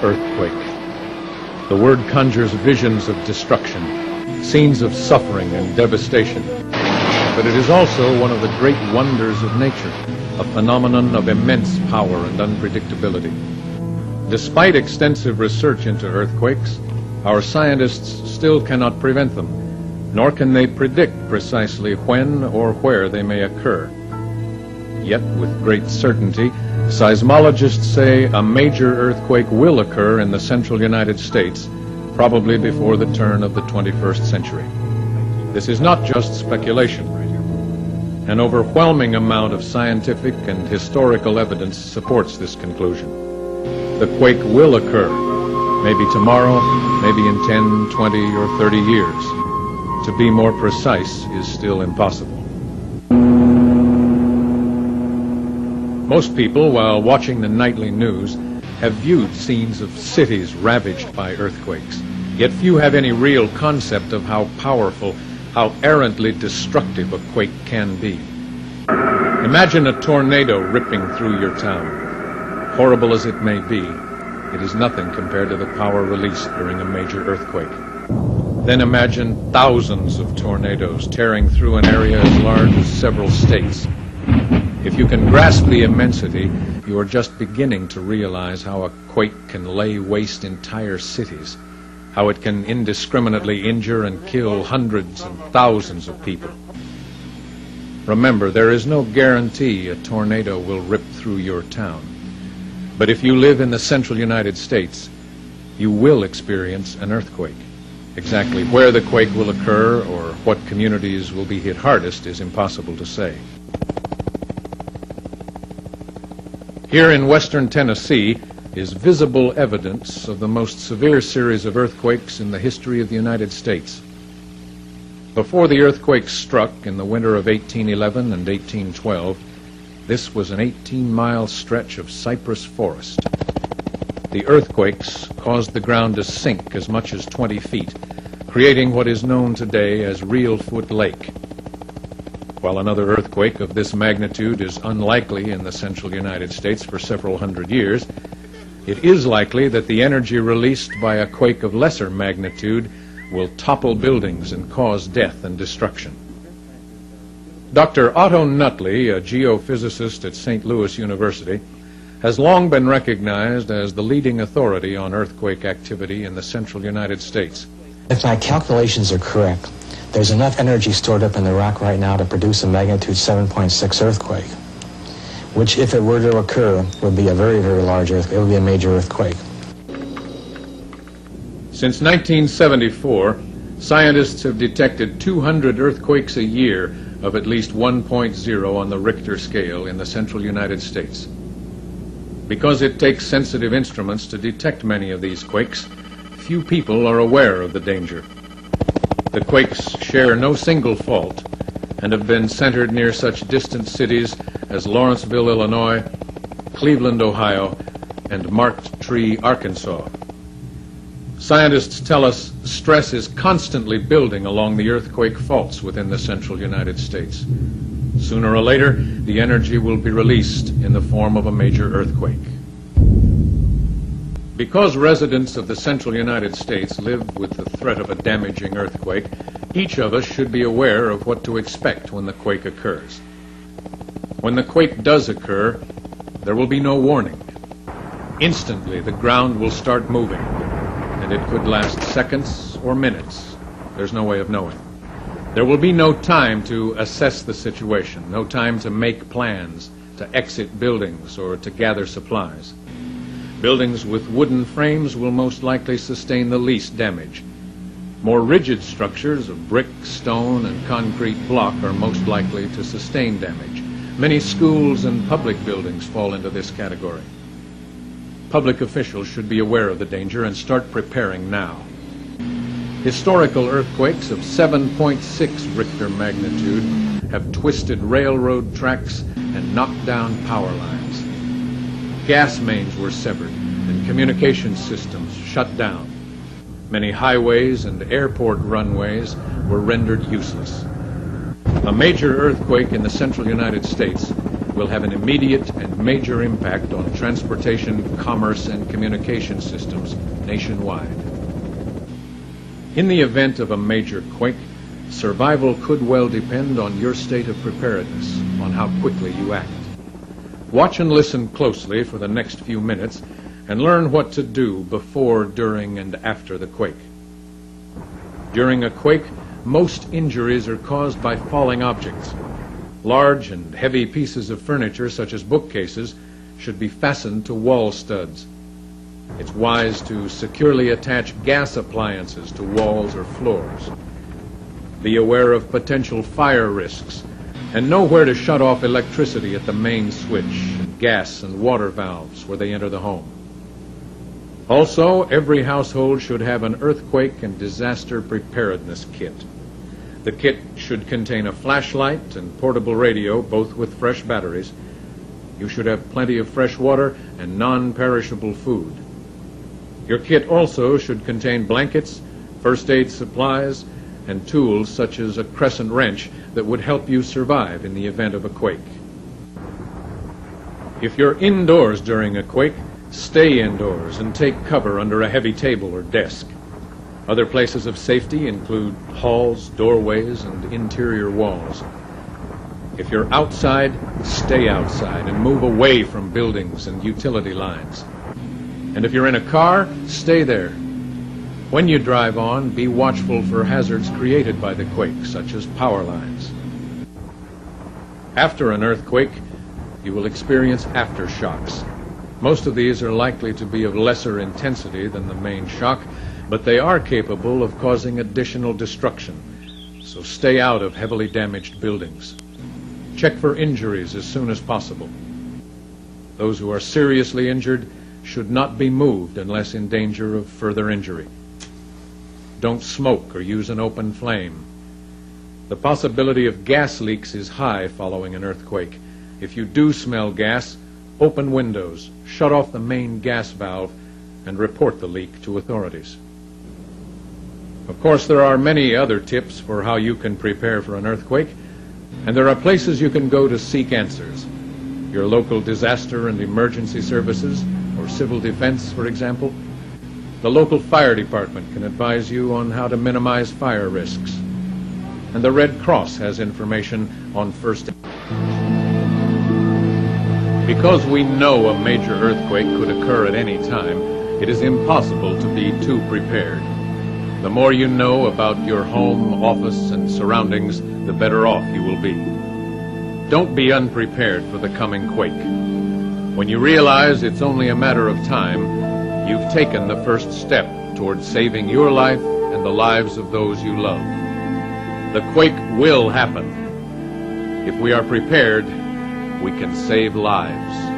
Earthquake. The word conjures visions of destruction, scenes of suffering and devastation. But it is also one of the great wonders of nature, a phenomenon of immense power and unpredictability. Despite extensive research into earthquakes, our scientists still cannot prevent them, nor can they predict precisely when or where they may occur. Yet, with great certainty, seismologists say a major earthquake will occur in the central United States, probably before the turn of the 21st century. This is not just speculation. An overwhelming amount of scientific and historical evidence supports this conclusion. The quake will occur, maybe tomorrow, maybe in 10, 20, or 30 years. To be more precise is still impossible. Most people, while watching the nightly news, have viewed scenes of cities ravaged by earthquakes. Yet few have any real concept of how powerful, how errantly destructive a quake can be. Imagine a tornado ripping through your town. Horrible as it may be, it is nothing compared to the power released during a major earthquake. Then imagine thousands of tornadoes tearing through an area as large as several states. If you can grasp the immensity, you are just beginning to realize how a quake can lay waste entire cities, how it can indiscriminately injure and kill hundreds and thousands of people. Remember, there is no guarantee a tornado will rip through your town. But if you live in the central United States, you will experience an earthquake. Exactly where the quake will occur or what communities will be hit hardest is impossible to say. Here in western Tennessee is visible evidence of the most severe series of earthquakes in the history of the United States. Before the earthquakes struck in the winter of 1811 and 1812, this was an 18-mile stretch of cypress forest. The earthquakes caused the ground to sink as much as 20 feet, creating what is known today as Reelfoot Lake. While another earthquake of this magnitude is unlikely in the central United States for several hundred years, it is likely that the energy released by a quake of lesser magnitude will topple buildings and cause death and destruction. Dr. Otto Nutley, a geophysicist at St. Louis University, has long been recognized as the leading authority on earthquake activity in the central United States. If my calculations are correct, there's enough energy stored up in the rock right now to produce a magnitude 7.6 earthquake, which, if it were to occur, would be a very, very large earthquake. It would be a major earthquake. Since 1974, scientists have detected 200 earthquakes a year of at least 1.0 on the Richter scale in the central United States. Because it takes sensitive instruments to detect many of these quakes, few people are aware of the danger. The quakes share no single fault and have been centered near such distant cities as Lawrenceville, Illinois, Cleveland, Ohio, and Marked Tree, Arkansas. Scientists tell us stress is constantly building along the earthquake faults within the central United States. Sooner or later, the energy will be released in the form of a major earthquake. Because residents of the central United States live with the threat of a damaging earthquake, each of us should be aware of what to expect when the quake occurs. When the quake does occur, there will be no warning. Instantly, the ground will start moving, and it could last seconds or minutes. There's no way of knowing. There will be no time to assess the situation, no time to make plans, to exit buildings, or to gather supplies. Buildings with wooden frames will most likely sustain the least damage. More rigid structures of brick, stone, and concrete block are most likely to sustain damage. Many schools and public buildings fall into this category. Public officials should be aware of the danger and start preparing now. Historical earthquakes of 7.6 Richter magnitude have twisted railroad tracks and knocked down power lines. Gas mains were severed and communication systems shut down. Many highways and airport runways were rendered useless. A major earthquake in the central United States will have an immediate and major impact on transportation, commerce, and communication systems nationwide. In the event of a major quake, survival could well depend on your state of preparedness, on how quickly you act. Watch and listen closely for the next few minutes and learn what to do before, during, and after the quake. During a quake, most injuries are caused by falling objects. Large and heavy pieces of furniture, such as bookcases, should be fastened to wall studs. It's wise to securely attach gas appliances to walls or floors. Be aware of potential fire risks and know where to shut off electricity at the main switch and gas and water valves where they enter the home. Also, every household should have an earthquake and disaster preparedness kit. The kit should contain a flashlight and portable radio, both with fresh batteries. You should have plenty of fresh water and non-perishable food. Your kit also should contain blankets, first aid supplies, and tools such as a crescent wrench that would help you survive in the event of a quake. If you're indoors during a quake, stay indoors and take cover under a heavy table or desk. Other places of safety include halls, doorways, and interior walls. If you're outside, stay outside and move away from buildings and utility lines. And if you're in a car, stay there. When you drive on, be watchful for hazards created by the quake, such as power lines. After an earthquake, you will experience aftershocks. Most of these are likely to be of lesser intensity than the main shock, but they are capable of causing additional destruction, so stay out of heavily damaged buildings. Check for injuries as soon as possible. Those who are seriously injured should not be moved unless in danger of further injury. Don't smoke or use an open flame. The possibility of gas leaks is high following an earthquake. If you do smell gas, open windows, shut off the main gas valve, and report the leak to authorities. Of course, there are many other tips for how you can prepare for an earthquake, and there are places you can go to seek answers. Your local disaster and emergency services, or civil defense, for example. The local fire department can advise you on how to minimize fire risks. And the Red Cross has information on first aid. Because we know a major earthquake could occur at any time, it is impossible to be too prepared. The more you know about your home, office, and surroundings, the better off you will be. Don't be unprepared for the coming quake. When you realize it's only a matter of time, you've taken the first step towards saving your life and the lives of those you love. The quake will happen. If we are prepared, we can save lives.